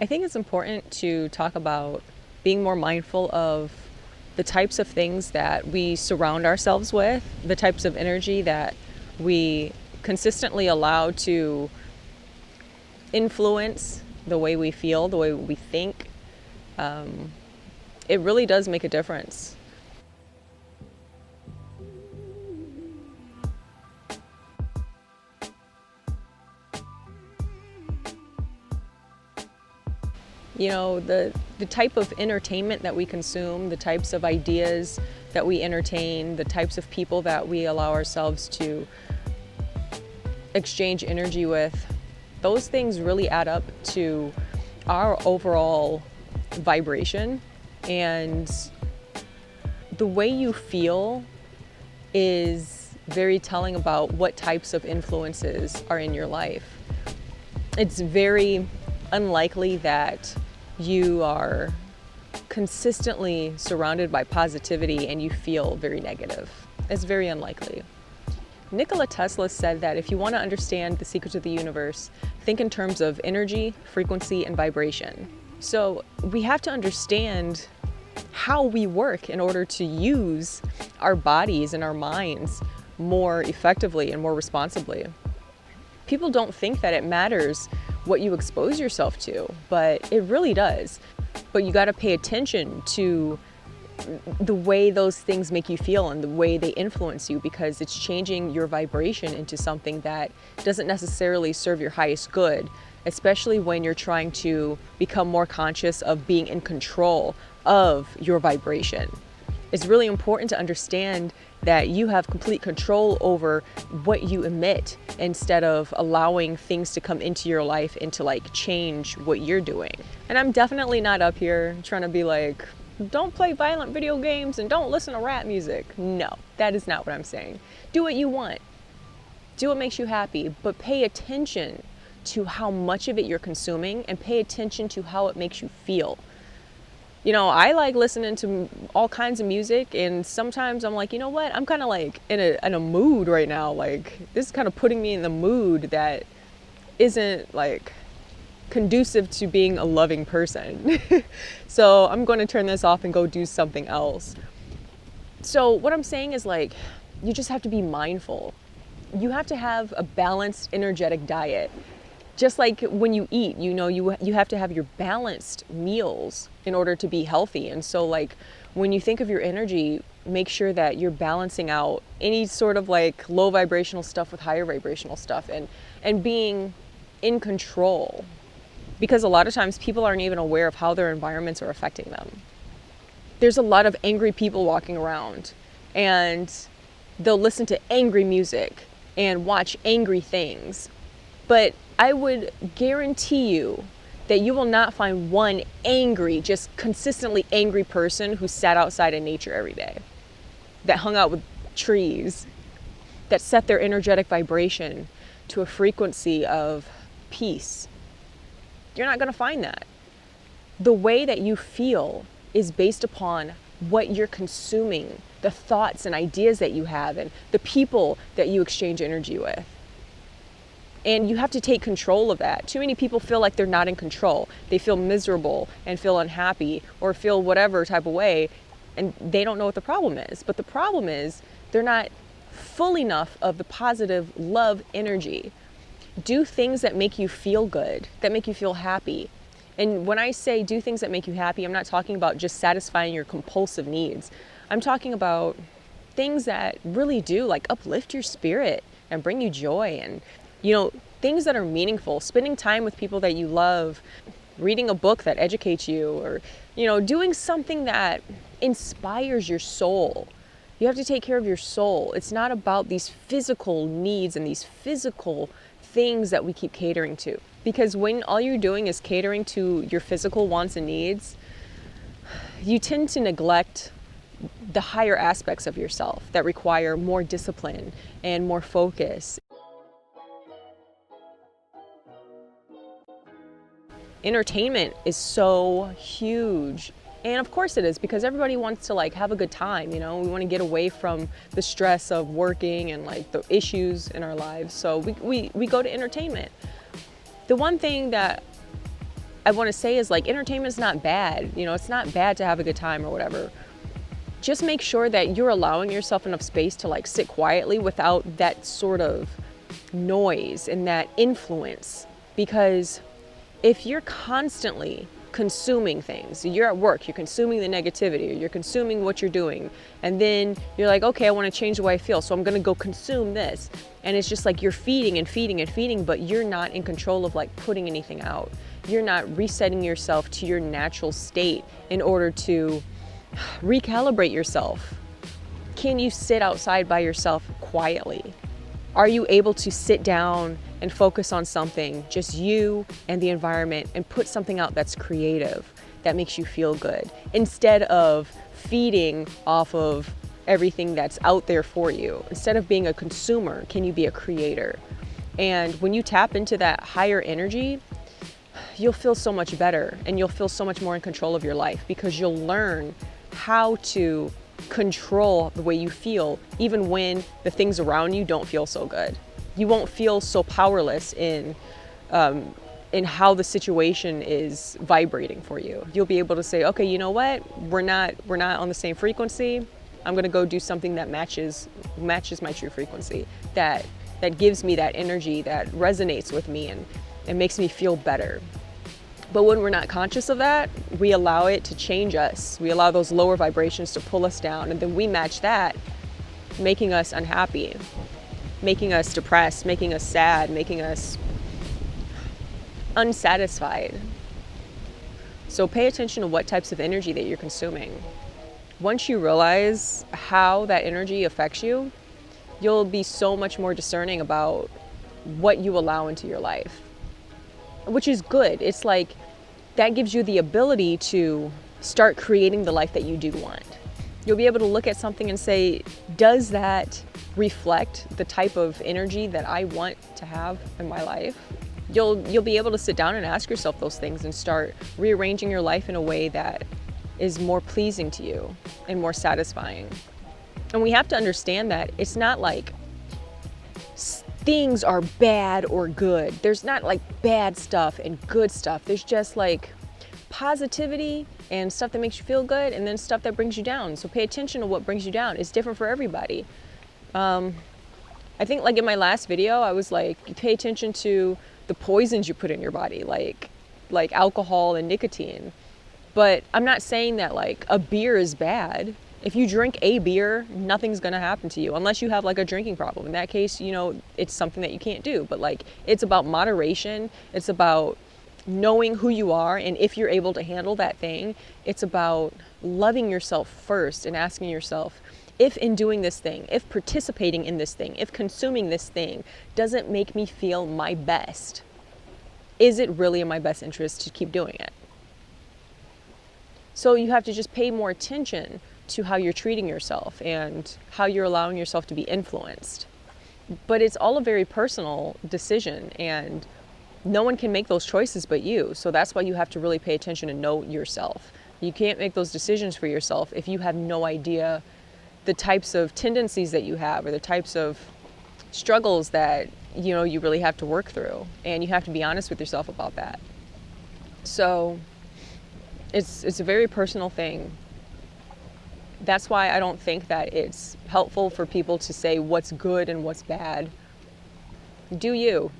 I think it's important to talk about being more mindful of the types of things that we surround ourselves with, the types of energy that we consistently allow to influence the way we feel, the way we think. It really does make a difference. You know, the type of entertainment that we consume, the types of ideas that we entertain, the types of people that we allow ourselves to exchange energy with, those things really add up to our overall vibration. And the way you feel is very telling about what types of influences are in your life. It's very unlikely that you are consistently surrounded by positivity and you feel very negative. It's very unlikely. Nikola Tesla said that if you want to understand the secrets of the universe, think in terms of energy, frequency, and vibration. So we have to understand how we work in order to use our bodies and our minds more effectively and more responsibly. People don't think that it matters what you expose yourself to, but it really does. But you got to pay attention to the way those things make you feel and the way they influence you, because it's changing your vibration into something that doesn't necessarily serve your highest good, especially when you're trying to become more conscious of being in control of your vibration. It's really important to understand that you have complete control over what you emit instead of allowing things to come into your life and to change what you're doing. And I'm definitely not up here trying to be like, don't play violent video games and don't listen to rap music. No, that is not what I'm saying. Do what you want. Do what makes you happy, but pay attention to how much of it you're consuming and pay attention to how it makes you feel. You know, I like listening to all kinds of music, and sometimes I'm like, you know what? I'm kind of in a mood right now. This is kind of putting me in the mood that isn't conducive to being a loving person. So I'm going to turn this off and go do something else. So what I'm saying is you just have to be mindful. You have to have a balanced, energetic diet. Just like when you eat, you have to have your balanced meals in order to be healthy. And so when you think of your energy, make sure that you're balancing out any sort of low vibrational stuff with higher vibrational stuff and being in control. Because a lot of times people aren't even aware of how their environments are affecting them. There's a lot of angry people walking around, and they'll listen to angry music and watch angry things. But I would guarantee you that you will not find one angry, just consistently angry person who sat outside in nature every day, that hung out with trees, that set their energetic vibration to a frequency of peace. You're not going to find that. The way that you feel is based upon what you're consuming, the thoughts and ideas that you have, and the people that you exchange energy with. And you have to take control of that. Too many people feel like they're not in control. They feel miserable and feel unhappy or feel whatever type of way, and they don't know what the problem is. But the problem is they're not full enough of the positive love energy. Do things that make you feel good, that make you feel happy. And when I say do things that make you happy, I'm not talking about just satisfying your compulsive needs. I'm talking about things that really do uplift your spirit and bring you joy, and things that are meaningful, spending time with people that you love, reading a book that educates you, or doing something that inspires your soul. You have to take care of your soul. It's not about these physical needs and these physical things that we keep catering to. Because when all you're doing is catering to your physical wants and needs, you tend to neglect the higher aspects of yourself that require more discipline and more focus. Entertainment is so huge. And of course it is, because everybody wants to have a good time, we want to get away from the stress of working and the issues in our lives. So we go to entertainment. The one thing that I want to say is like, entertainment's not bad. You know, it's not bad to have a good time or whatever. Just make sure that you're allowing yourself enough space to like sit quietly without that sort of noise and that influence. Because if you're constantly consuming things, you're at work, you're consuming the negativity, or you're consuming what you're doing, and then you're like, okay, I want to change the way I feel, so I'm going to go consume this. And it's just like you're feeding and feeding and feeding, but you're not in control of like putting anything out. You're not resetting yourself to your natural state in order to recalibrate yourself. Can you sit outside by yourself quietly? Are you able to sit down and focus on something, just you and the environment, and put something out that's creative, that makes you feel good, instead of feeding off of everything that's out there for you? Instead of being a consumer, can you be a creator? And when you tap into that higher energy, you'll feel so much better, and you'll feel so much more in control of your life, because you'll learn how to control the way you feel, even when the things around you don't feel so good. You won't feel so powerless in how the situation is vibrating for you. You'll be able to say, okay, you know what? We're not on the same frequency. I'm gonna go do something that matches my true frequency, that gives me that energy, that resonates with me and makes me feel better. But when we're not conscious of that, we allow it to change us. We allow those lower vibrations to pull us down, and then we match that, making us unhappy, making us depressed, making us sad, making us unsatisfied. So pay attention to what types of energy that you're consuming. Once you realize how that energy affects you, you'll be so much more discerning about what you allow into your life, which is good. It's like that gives you the ability to start creating the life that you do want. You'll be able to look at something and say, does that reflect the type of energy that I want to have in my life? You'll be able to sit down and ask yourself those things and start rearranging your life in a way that is more pleasing to you and more satisfying. And we have to understand that it's not like things are bad or good. There's not like bad stuff and good stuff. There's just like positivity and stuff that makes you feel good, and then stuff that brings you down. So pay attention to what brings you down. It's different for everybody. I think like in my last video, I was like, you pay attention to the poisons you put in your body, like alcohol and nicotine. But I'm not saying that like a beer is bad. If you drink a beer, nothing's gonna happen to you unless you have like a drinking problem. In that case, you know, it's something that you can't do. But like, it's about moderation. It's about knowing who you are, and if you're able to handle that thing. It's about loving yourself first and asking yourself, if in doing this thing, if participating in this thing, if consuming this thing doesn't make me feel my best, is it really in my best interest to keep doing it? So you have to just pay more attention to how you're treating yourself and how you're allowing yourself to be influenced. But it's all a very personal decision, and no one can make those choices but you. So that's why you have to really pay attention and know yourself. You can't make those decisions for yourself if you have no idea the types of tendencies that you have, or the types of struggles that, you know, you really have to work through. And you have to be honest with yourself about that. So it's a very personal thing. That's why I don't think that it's helpful for people to say what's good and what's bad. Do you?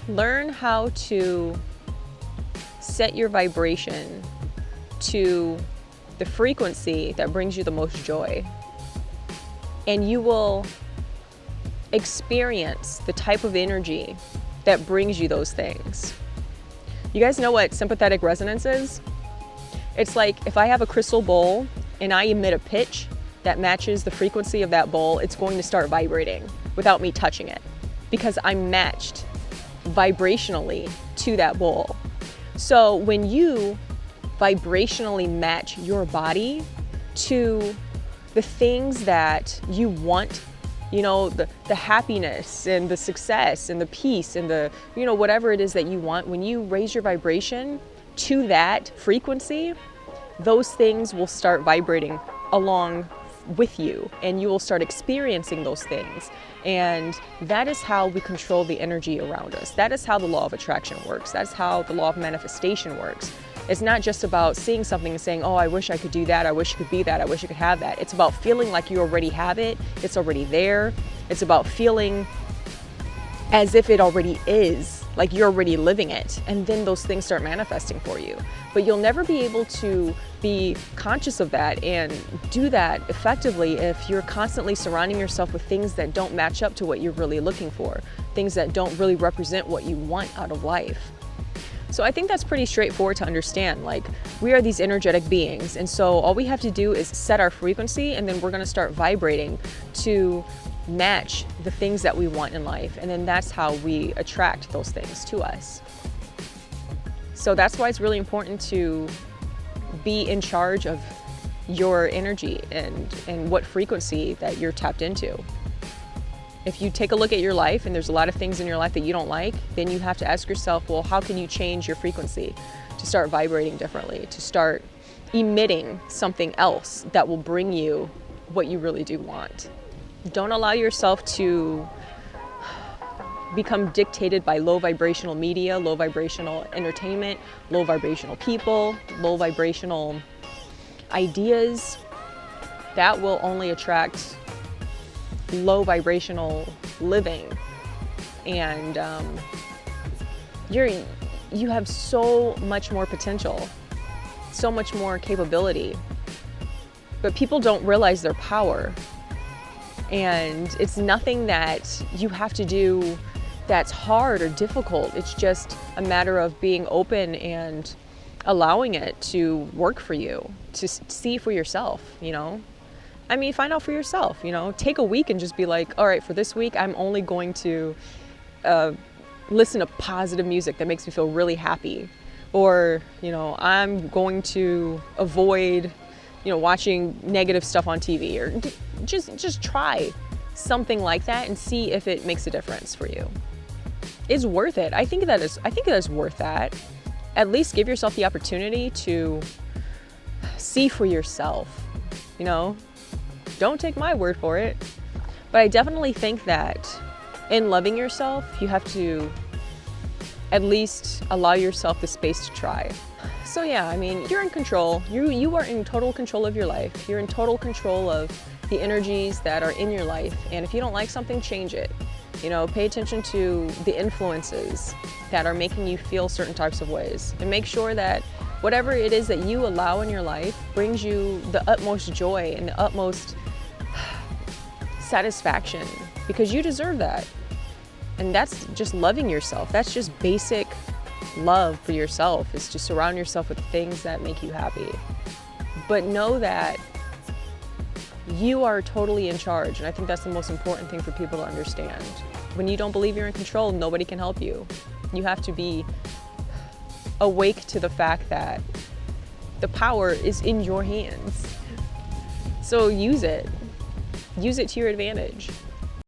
Learn how to set your vibration to the frequency that brings you the most joy, and you will experience the type of energy that brings you those things. You guys know what sympathetic resonance is? It's like if I have a crystal bowl and I emit a pitch that matches the frequency of that bowl, it's going to start vibrating without me touching it, because I'm matched vibrationally to that bowl. So when you vibrationally match your body to the things that you want, you know, the happiness and the success and the peace and the, you know, whatever it is that you want, when you raise your vibration to that frequency, those things will start vibrating along with you, and you will start experiencing those things. And that is how we control the energy around us. That is how the law of attraction works. That's how the law of manifestation works. It's not just about seeing something and saying, oh, I wish I could do that. I wish I could be that. I wish I could have that. It's about feeling like you already have it. It's already there. It's about feeling as if it already is, like you're already living it. And then those things start manifesting for you. But you'll never be able to be conscious of that and do that effectively if you're constantly surrounding yourself with things that don't match up to what you're really looking for, things that don't really represent what you want out of life. So I think that's pretty straightforward to understand. Like, we are these energetic beings, and so all we have to do is set our frequency, and then we're going to start vibrating to match the things that we want in life, and then that's how we attract those things to us. So that's why it's really important to be in charge of your energy and what frequency that you're tapped into. If you take a look at your life and there's a lot of things in your life that you don't like, then you have to ask yourself, well, how can you change your frequency to start vibrating differently, to start emitting something else that will bring you what you really do want? Don't allow yourself to become dictated by low vibrational media, low vibrational entertainment, low vibrational people, low vibrational ideas. That will only attract low vibrational living, and you have so much more potential, so much more capability, but people don't realize their power. And it's nothing that you have to do that's hard or difficult. It's just a matter of being open and allowing it to work for you, to see for yourself, you know? I mean, find out for yourself, you know? Take a week and just be like, all right, for this week, I'm only going to listen to positive music that makes me feel really happy. Or, you know, I'm going to avoid, you know, watching negative stuff on TV, or just try something like that and see if it makes a difference for you. It's worth it. I think that is worth that. At least give yourself the opportunity to see for yourself, you know? Don't take my word for it. But I definitely think that in loving yourself, you have to at least allow yourself the space to try. So yeah, I mean, you're in control. You are in total control of your life. You're in total control of the energies that are in your life. And if you don't like something, change it. You know, pay attention to the influences that are making you feel certain types of ways. And make sure that whatever it is that you allow in your life brings you the utmost joy and the utmost satisfaction, because you deserve that. And that's just loving yourself. That's just basic love for yourself, is to surround yourself with things that make you happy. But know that you are totally in charge, and I think that's the most important thing for people to understand. When you don't believe you're in control, nobody can help you. You have to be awake to the fact that the power is in your hands. So use it. Use it to your advantage.